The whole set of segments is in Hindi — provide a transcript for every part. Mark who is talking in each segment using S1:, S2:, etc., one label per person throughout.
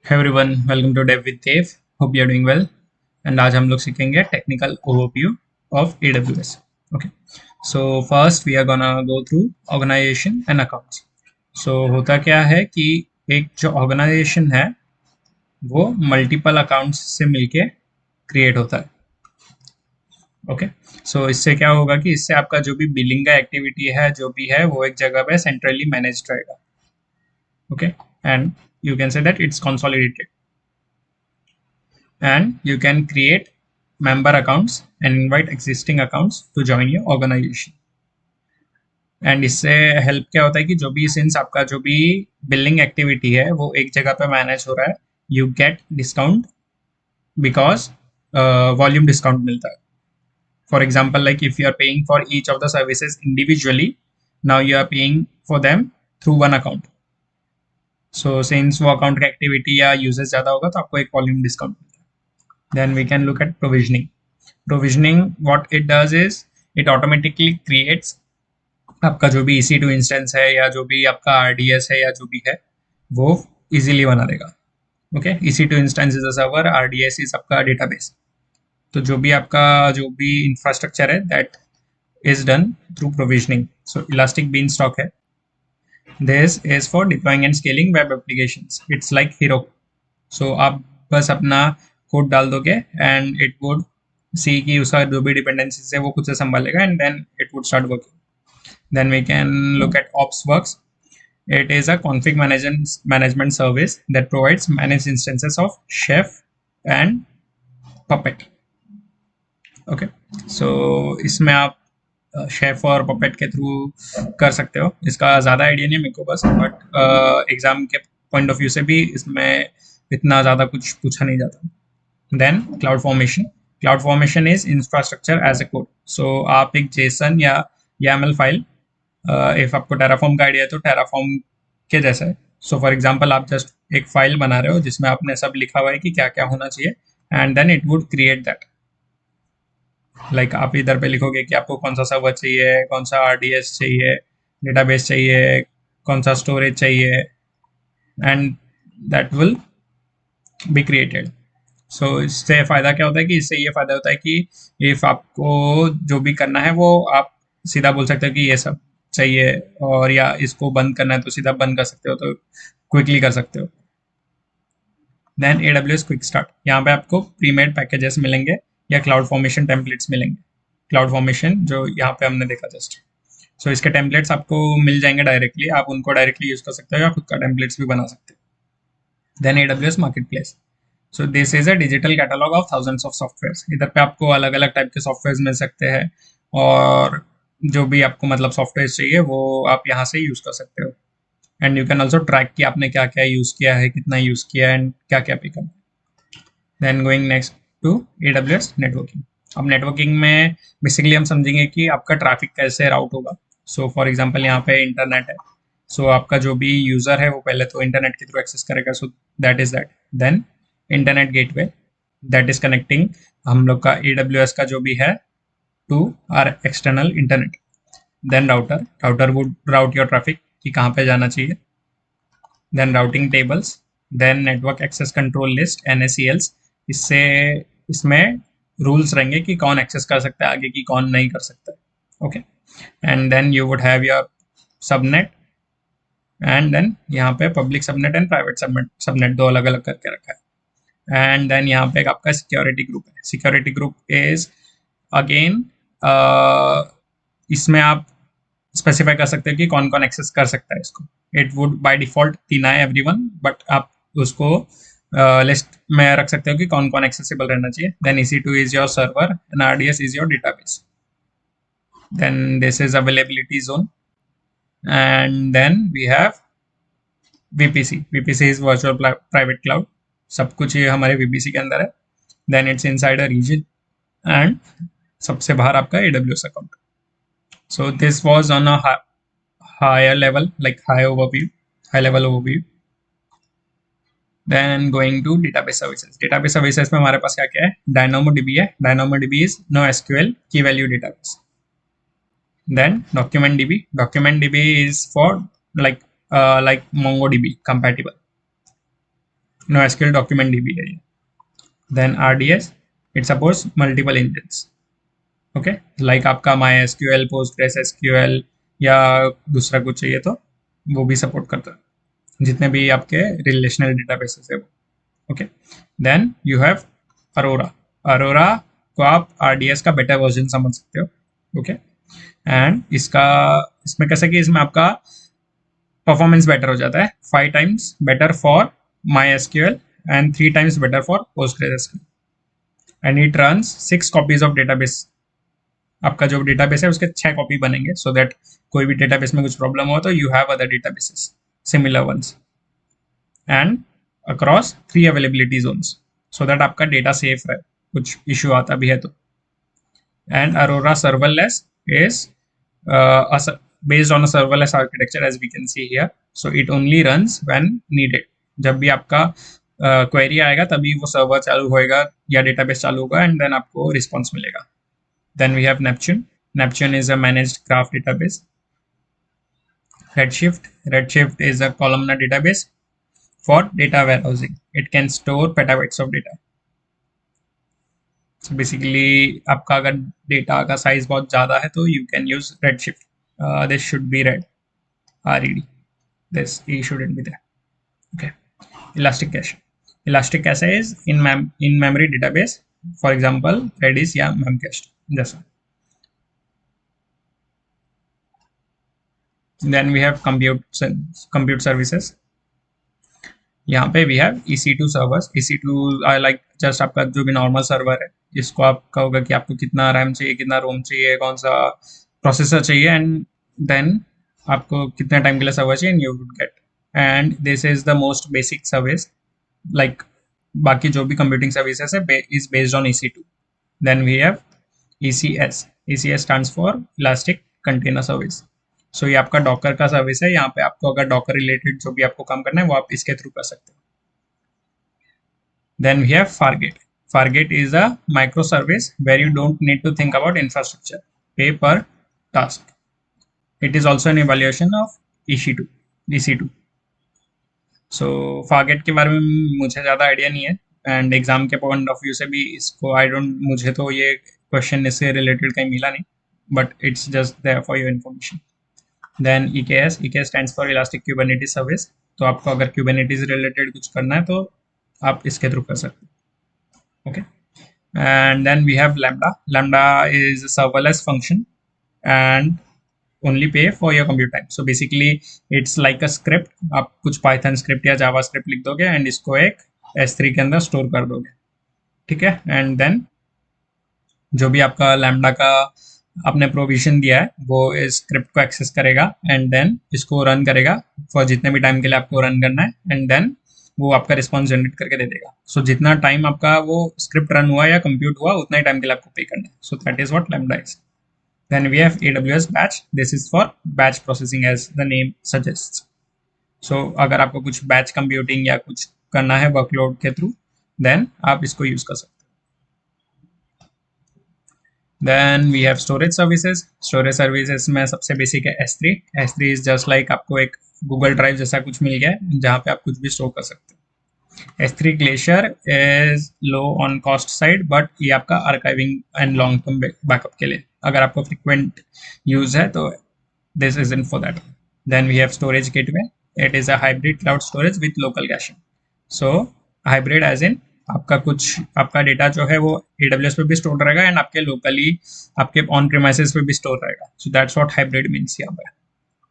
S1: Hey everyone, welcome to Dev with Dave. Hope you're doing well. And आज हम लोग सीखेंगे technical overview of AWS. Okay. So first we are gonna go through organization and accounts. So होता क्या है कि एक जो organization है वो multiple accounts से मिलके create होता है. ओके. सो इससे क्या होगा कि इससे आपका जो भी बिलिंग का एक्टिविटी है जो भी है वो एक जगह पे सेंट्रली मैनेज रहेगा. Okay. And you can say that it's consolidated and you can create member accounts and invite existing accounts to join your organization. And इससे हेल्प क्या होता है कि जो भी सिंस आपका जो भी बिलिंग एक्टिविटी है वो एक जगह पे मैनेज हो रहा है, you get discount because volume discount मिलता है. For example like if you are paying for each of the services individually, now you are paying for them through one account. So since वो अकाउंट की एक्टिविटी या यूजेस ज़्यादा होगा तो आपको एक वॉल्यूम डिस्काउंट मिलता है. Then we can look at provisioning. Provisioning, what it does is it automatically creates आपका जो भी EC2 इंस्टेंस है या जो भी आपका RDS है या जो भी है वो इजीली बना देगा. Okay. EC2 instance is a server, RDS is आपका डेटाबेस. तो जो भी आपका जो भी इंफ्रास्ट्रक्चर है that is done through provisioning. So elastic beanstalk है. This is for deploying and scaling web applications. It's like Heroku. So आप बस अपना कोड डाल दोगे एंड इट वुड सी कि उसका जो भी डिपेंडेंसीज है वो खुद से संभालेगा and then it would start working. Then we can look at OpsWorks. It is a config management service that provides managed instances of Chef and Puppet. Okay, so इसमें आप शेफ और पपेट के थ्रू कर सकते हो. इसका ज़्यादा आइडिया नहीं है मेरे को बस, बट एग्जाम के पॉइंट ऑफ व्यू से भी इसमें इतना ज़्यादा कुछ पूछा नहीं जाता. Then cloud formation. Cloud formation is infrastructure as a code. So आप एक जेसन या YAML फाइल, इफ आपको टेराफॉर्म का आइडिया है तो टेराफॉर्म के जैसा है. सो फॉर एग्जाम्पल आप जस्ट एक फाइल बना रहे हो जिसमें आपने सब लिखा हुआ है कि क्या क्या होना चाहिए and then it would create that. Like आप इधर पे लिखोगे कि आपको कौन सा सर्वर चाहिए, कौन सा RDS चाहिए, डेटाबेस चाहिए, कौन सा स्टोरेज चाहिए, and that will be created. So इससे फ़ायदा क्या होता है कि इससे ये फ़ायदा होता है कि इफ़ आपको जो भी करना है वो आप सीधा बोल सकते हो कि ये सब चाहिए, और या इसको बंद करना है तो सीधा बंद कर सकते हो, तो क्विकली कर सकते हो. Then AWS quick start. यहाँ पे आपको प्रीमेड पैकेजेस मिलेंगे या क्लाउड फॉर्मेशन टेम्पलेट्स मिलेंगे. क्लाउड फॉर्मेशन जो यहाँ पे हमने देखा जस्ट. सो इसके टेम्पलेट्स आपको मिल जाएंगे डायरेक्टली, आप उनको डायरेक्टली यूज़ कर सकते हो या खुद का टेम्पलेट्स भी बना सकते हो. Then AWS marketplace. So this is a digital catalogue of thousands of software. इधर पे आपको अलग अलग टाइप के सॉफ्टवेयर मिल सकते हैं, और जो भी आपको मतलब सॉफ्टवेयर चाहिए वो आप यहाँ से यूज़ कर सकते हो. And you can also track कि आपने क्या क्या यूज़ किया है, कितना यूज़ किया है एंड क्या क्या pick up. Then going next to AWS networking. अब नेटवर्किंग में बेसिकली हम समझेंगे कि आपका ट्रैफिक कैसे राउट होगा. सो फॉर एग्जांपल यहाँ पे इंटरनेट है. सो आपका जो भी यूज़र है वो पहले तो इंटरनेट के थ्रू एक्सेस करेगा. So that is that. Then internet gateway that is connecting हम लोग का AWS का जो भी है to our external internet. Then router would route your traffic कि कहाँ पे जाना चाहिए. Then routing tables. Then network access control list NACLs. इससे इसमें रूल्स रहेंगे कि कौन एक्सेस कर सकता है आगे की, कौन नहीं कर सकता. Okay. And then you would have your subnet, and then यहाँ पे public subnet and private subnet दो अलग अलग करके रखा है. एंड देन यहाँ पे एक आपका सिक्योरिटी ग्रुप है. सिक्योरिटी ग्रुप इज अगेन इसमें आप स्पेसिफाई कर सकते हो कि कौन कौन एक्सेस कर सकता है इसको. It would by default deny everyone, but आप उसको लिस्ट में रख सकते हो कि कौन कौन एक्सेसिबल रहना चाहिए. Then EC2 is your server and RDS is your database. Then this is availability zone. And then we have VPC. VPC is virtual private cloud. सब कुछ ये हमारे VPC के अंदर है. Then it's inside a region, and सबसे बाहर आपका AWS account. So this was on a higher level, like high level overview. Then going to database services. Database services में हमारे पास क्या क्या है? DynamoDB है. DynamoDB is NoSQL key value database. Then DocumentDB. DocumentDB is for like MongoDB compatible. No SQL document DB है ये। Then RDS, it supports multiple engines. Okay, like आपका माई एसक्यूएल, पोस्टग्रेस एसक्यूएल या दूसरा कुछ चाहिए तो वो भी सपोर्ट करता है, जितने भी आपके रिलेशनल डेटाबेसेस है वो। Okay, then you have Aurora. Aurora को आप आरडीएस का बेटर वर्जन समझ सकते हो। ओके, एंड इसमें कैसे कि इसमें आपका परफॉर्मेंस बेटर हो जाता है, 5 times better for my SQL and 3 times better for Postgres SQL, and it runs 6 copies of database. आपका जो डेटाबेस है उसके 6 कॉपी बनेंगे, सो दैट कोई भी डेटाबेस में कुछ प्रॉब्लम हो तो you have other databases similar ones, and across 3 availability zones, so that आपका डेटा सेफ रहे कुछ इश्यू आता भी है तो। And Aurora serverless is based on a serverless architecture, as we can see here, so it only runs when needed। जब भी आपका क्वेरी आएगा तभी वो सर्वर चालू होएगा या डेटाबेस चालू होगा, एंड देन आपको रिस्पॉन्स मिलेगा। Then we have Neptune. Neptune is a managed graph database. Redshift. Redshift is a columnar database for data warehousing. It can store petabytes of data. So basically, आपका अगर डेटा का साइज बहुत ज़्यादा है तो you can use Redshift. This should be red, RED. This E shouldn't be there. Okay. Elastic Cache. Elastic Cache is in memory database. For example, Redis या Memcache जैसा. Then we have compute services. यहाँ पे we have EC2 servers. EC2 like just आपका जो भी नॉर्मल सर्वर है, इसको आपका होगा कि आपको कितना रैम चाहिए, कितना रोम चाहिए, कौन सा प्रोसेसर चाहिए, एंड देन आपको कितने टाइम के लिए सर्वर चाहिए, and you would get. And this is the most basic service, like बाकी जो भी कंप्यूटिंग सर्विसेज है is based on EC2। Then we have ECS। ECS stands for elastic container service. So ये आपका डॉकर का सर्विस है। यहाँ पे आपको अगर डॉकर रिलेटेड जो भी आपको काम करना है वो आप इसके थ्रू कर सकते हो। Then we have Fargate. Fargate is a microservice where you don't need to think about infrastructure, pay per task. It is also an evaluation of EC2। So Fargate के बारे में मुझे ज़्यादा आइडिया नहीं है, एंड एग्जाम के पॉइंट ऑफ व्यू से भी इसको मुझे तो ये क्वेश्चन इससे रिलेटेड कहीं मिला नहीं, but it's just there for your information. Then EKS। EKS stands for elastic Kubernetes service. तो आपको अगर क्यूबरनेटिस रिलेटेड कुछ करना है तो आप इसके थ्रू कर सकते हो। Okay, and then we have lambda. Lambda is serverless function and only pay for your compute time. So basically it's like a script. आप कुछ पाइथन स्क्रिप्ट या जावा स्क्रिप्ट लिख दोगे एंड इसको एक S3 के अंदर स्टोर कर दोगे, ठीक है। एंड देन जो भी आपका लैम्डा का आपने प्रोविजन दिया है वो इस स्क्रिप्ट को एक्सेस करेगा एंड देन इसको रन करेगा फॉर जितने भी टाइम के लिए आपको रन करना है, एंड देन वो आपका रिस्पॉन्स जनरेट करके दे देगा। सो जितना टाइम आपका वो स्क्रिप्ट रन हुआ या कंप्यूट हुआ उतना ही टाइम के लिए आपको पे करना है। So that is what lambda is. Then we have AWS batch. This is for batch processing as the name suggests. So अगर आपको कुछ बैच कंप्यूटिंग या कुछ करना है वर्कलोड के थ्रू, देन आप इसको यूज कर सकते हो। Then we have storage services। Storage services में सबसे बेसिक है S3। S3 is just like आपको एक Google Drive जैसा कुछ मिल गया है जहाँ पे आप कुछ भी स्टोर कर सकते हो। S3 Glacier is low on cost side, but ये आपका archiving and long term backup के लिए, अगर आपको frequent use है तो this isn't for that। Then we have storage gateway। It is a hybrid cloud storage with local caching। So hybrid as in आपका डेटा जो है वो AWS पे भी स्टोर रहेगा एंड आपके लोकली आपके ऑन प्रीमाइसेस पे भी स्टोर रहेगा। So that's what hybrid means यहाँ पे।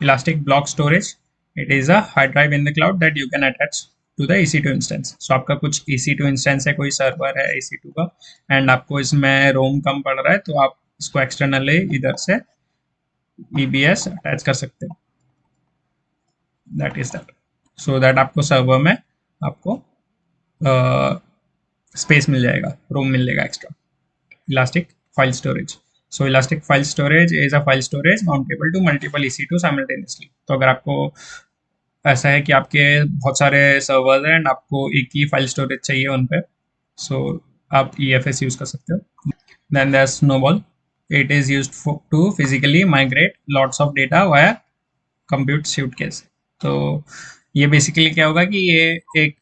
S1: Elastic block storage. It is a hard drive in the cloud that you can attach to the EC2 instance. So आपका कुछ EC2 इंस्टेंस है, कोई सर्वर है EC2 का, एंड आपको इसमें रोम कम पड़ रहा है तो आप इसको एक्सटर्नली इधर से EBS अटैच कर सकते हो। That is that. So that आपको सर्वर में आपको स्पेस मिल जाएगा, रोम मिल जाएगा extra. Elastic file storage. So elastic file storage is a file storage mountable to multiple EC2 simultaneously. तो अगर आपको ऐसा है कि आपके बहुत सारे सर्वर्स हैं एंड आपको एक ही फाइल स्टोरेज चाहिए उन पे, सो आप EFS यूज कर सकते हो। Then there Snowball. It is used to physically migrate lots of data via compute suitcase. तो ये बेसिकली क्या होगा कि ये एक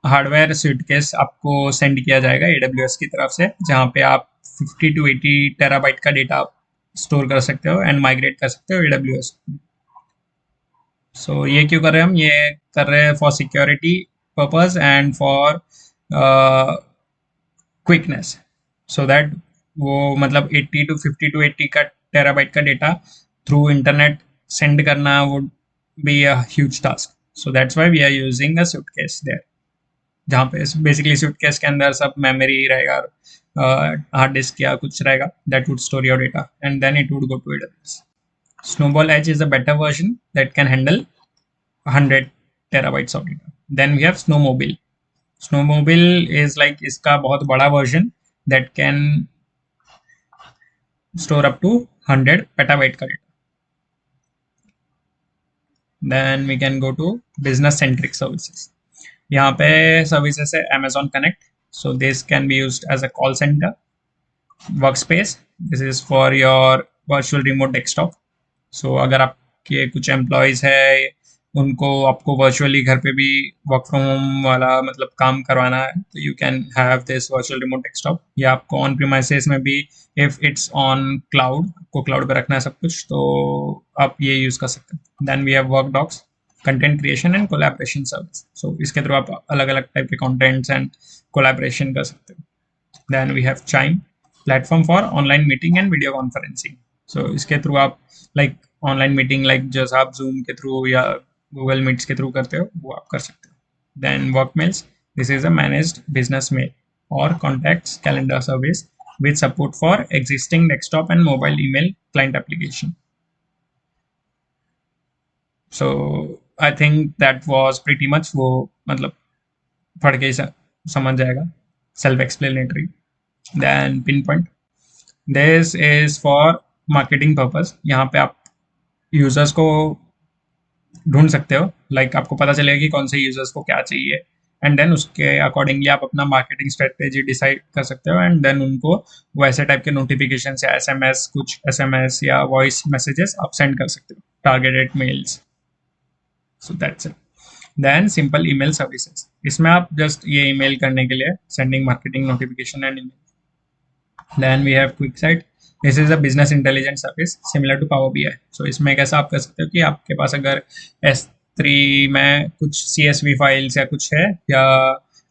S1: हार्डवेयर सूटकेस आपको सेंड किया जाएगा AWS की तरफ से, जहाँ पे आप 50 to 80 टेराबाइट का डेटा स्टोर कर सकते हो एंड माइग्रेट कर सकते हो AWS। सो ये क्यों कर रहे हैं हम? ये कर रहे हैं for security purpose and for quickness, so that वो मतलब 80 to 80 का टेराबाइट का डेटा थ्रू इंटरनेट सेंड करना would be a huge task. So that's why we are using a suitcase there, जहाँ पे बेसिकली सूटकेस के अंदर सब मेमोरी रहेगा, हार्ड डिस्क या कुछ रहेगा that would store your data and then it would go to AWS। Snowball Edge is a better version that can handle 100 terabytes of data. Then we have Snowmobile. Snowmobile is like इसका बहुत बड़ा version that can store up to 100 petabyte का data. Then we can go to business centric services. यहाँ पे services है Amazon Connect. So this can be used as a call center. Workspace. This is for your virtual remote desktop. So अगर आपके कुछ एम्प्लॉयज़ है, उनको आपको वर्चुअली घर पे भी वर्क फ्रॉम होम वाला मतलब काम करवाना है, तो you can have this virtual remote desktop. या आपको ऑन प्रीमाइसेस में भी, इफ इट्स ऑन क्लाउड, आपको क्लाउड पे रखना है सब कुछ, तो आप ये यूज़ कर सकते हैं। Then we have work docs, content creation and collaboration service. So इसके थ्रू आप अलग अलग टाइप के कंटेंट्स एंड कोलैबोरेशन कर सकते हो। Then we have Chime, platform for online meeting and video conferencing. So इसके थ्रू आप लाइक ऑनलाइन मीटिंग लाइक जैसा आप जूम के थ्रू या गूगल मीट्स के थ्रू करते हो वो आप कर सकते हो। Then work mails, this is a managed business mail और contacts calendar service with support for existing desktop and mobile email client application. So I think that was pretty much, वो मतलब पढ़ के ही समझ जाएगा, self explanatory. Then Pinpoint, this is for marketing purpose. यहाँ पे आप यूजर्स को ढूंढ सकते हो, लाइक आपको पता चलेगा कि कौन से यूजर्स को क्या चाहिए, एंड देन उसके अकॉर्डिंगली आप अपना मार्केटिंग स्ट्रेटेजी डिसाइड कर सकते हो, एंड देन उनको वैसे टाइप के नोटिफिकेशन या एसएमएस, कुछ एसएमएस या वॉइस मैसेजेस आप सेंड कर सकते हो, targeted mails. So that's it. Then simple email services, इसमें आप जस्ट ये ईमेल करने के लिए sending marketing notification and email. Then we have QuickSight. This is a business intelligence service similar to Power BI. So इसमें कैसा आप कर सकते हो कि आपके पास अगर S3 में कुछ CSV फाइल्स या कुछ है, या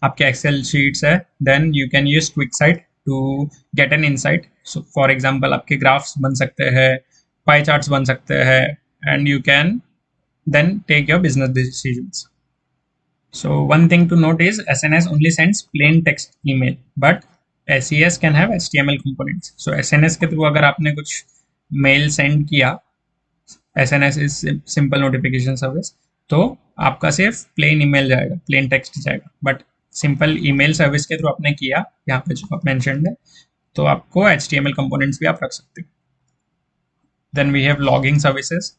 S1: आपके एक्सेल शीट्स है, then you can use QuickSight to get an insight. So for example आपके ग्राफ्स बन सकते हैं, पाई चार्ट्स बन सकते हैं, and you can then take your business decisions. So one thing to note is SNS only sends plain text email, but SES can have HTML components. So SNS के थ्रू अगर आपने कुछ मेल सेंड किया, SNS is simple notification service, तो आपका सिर्फ प्लेन ईमेल जाएगा, प्लेन टेक्स्ट जाएगा, बट सिंपल ईमेल सर्विस के थ्रू आपने किया, यहाँ पे जो आप मेंशन्ड है, तो आपको HTML कंपोनेंट्स भी आप रख सकते हो। Then we have logging services.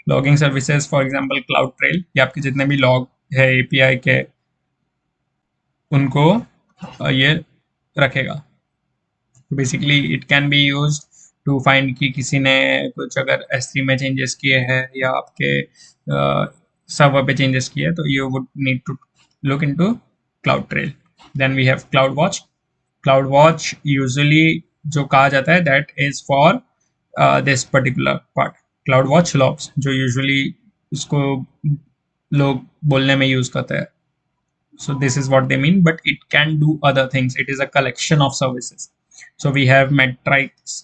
S1: Logging services for example CloudTrail, ये आपके जितने भी लॉग है API के, उनको ये रखेगा। Basically it can be use to find कि किसी ने कुछ अगर S3 में चेंजेस किए हैं या आपके सर्वर पे चेंजेस किए, तो you would need to look into CloudTrail. Then we have CloudWatch. CloudWatch usually जो कहा जाता है that is for this particular part, CloudWatch logs, जो यूजुअली उसको लोग बोलने में यूज करते हैं। So this is what they mean, but it can do other things. It is a collection of services. So we have metrics.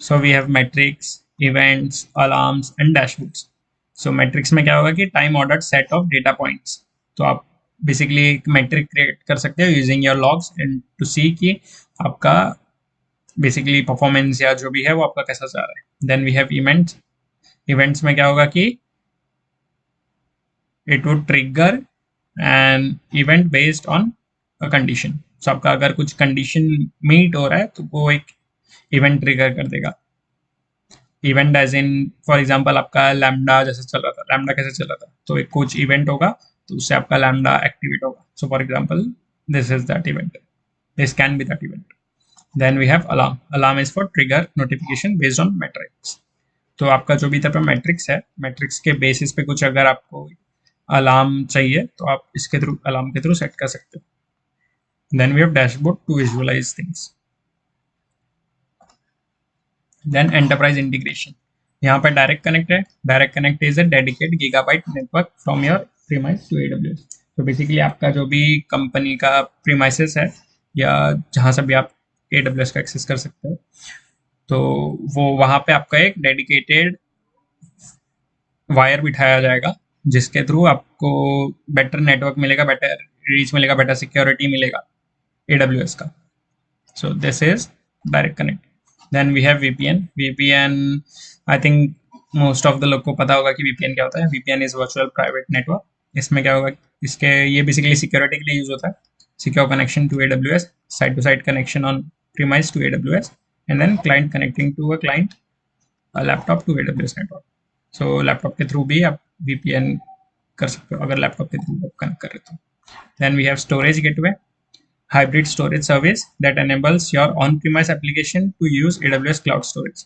S1: So we have metrics, events, alarms, and dashboards. So metrics में क्या होगा कि time ordered set of data points. तो आप basically एक metric create कर सकते हो using your logs and to see कि आपका basically performance या जो भी है वो आपका कैसा जा रहा है. Then we have events. Events में क्या होगा कि it would trigger an event based on a condition. So आपका अगर कुछ condition meet हो रहा है तो वो एक event trigger कर देगा. Event as in for example आपका lambda जैसे चल रहा था, lambda कैसे चल रहा था, तो एक कुछ event होगा तो उससे आपका lambda activate होगा. So for example this is that event, this can be that event. Then we have alarm. Alarm is for trigger notification based on metrics. तो आपका जो भी पे मैट्रिक्स है, मैट्रिक्स के बेसिस पे कुछ अगर आपको अलार्म चाहिए तो आप इसके थ्रू, अलार्म के थ्रू सेट कर सकते हो। Then we have dashboard to visualise things. Then enterprise integration, यहाँ पर डायरेक्ट कनेक्ट है। Direct connect is a dedicate gigabyte network from your premise to AWS. तो बेसिकली आपका जो भी कंपनी का प्रीमाइसेस है या जहाँ से भी आप एडब्ल्यूएस का एक्सेस कर सकते हो, तो वो वहाँ पे आपका एक डेडिकेटेड वायर बिठाया जाएगा जिसके थ्रू आपको बेटर नेटवर्क मिलेगा, बेटर रीच मिलेगा, बेटर सिक्योरिटी मिलेगा एडब्ल्यूएस का। So this is direct connect. Then we have VPN. VPN, I think most of the लोग को पता होगा कि VPN क्या होता है। VPN is virtual private network. इसमें क्या होगा, इसके ये बेसिकली सिक्योरिटी के लिए यूज होता है। Secure connection to AWS, site to site connection on premise to AWS, and then client connecting to a client laptop to AWS network. So laptop के थ्रू भी आप VPN कर सकते हो अगर लैपटॉप के थ्रू आप कनेक्ट कर रहे हो। Then we have storage gateway, hybrid storage service that enables your on-premise application to use AWS cloud storage.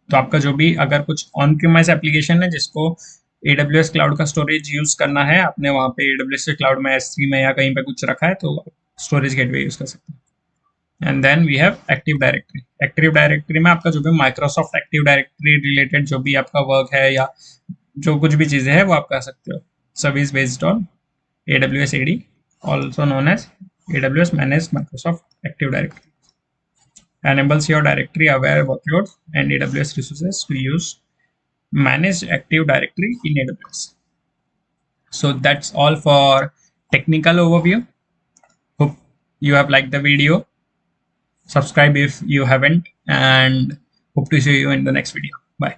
S1: तो आपका जो भी अगर कुछ ऑन प्रीमाइस एप्लीकेशन है जिसको AWS क्लाउड का स्टोरेज यूज करना है, आपने वहाँ पे AWS क्लाउड में S3 में या कहीं पे कुछ रखा है, तो स्टोरेज गेटवे यूज कर सकते हैं। And then we have active directory. Active directory में आपका जो भी माइक्रोसॉफ्ट एक्टिव डायरेक्टरी रिलेटेड जो भी आपका वर्क है या जो कुछ भी चीज़ें हैं वो आप कर सकते हो। Service based on AWS AD, also known as AWS Managed Microsoft Active Directory. Enables your directory aware workloads and AWS resources to use managed Active Directory in AWS. So that's all for technical overview. Hope you have liked the video. Subscribe if you haven't, and hope to see you in the next video. Bye.